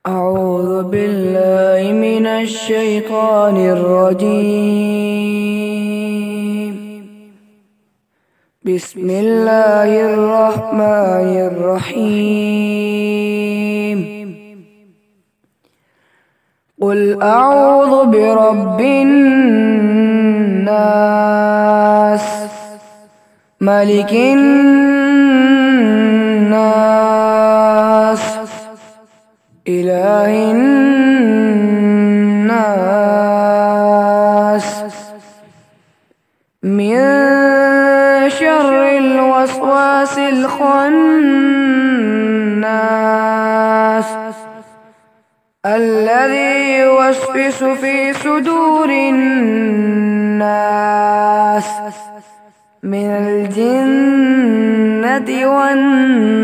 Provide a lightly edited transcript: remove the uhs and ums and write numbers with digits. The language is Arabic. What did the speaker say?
أعوذ بالله من الشيطان الرجيم. بسم الله الرحمن الرحيم. قل أعوذ برب الناس، ملك الناس، إله الناس، من شر الوسواس الخناس، الذي يوسوس في صدور الناس من الجنة والناس.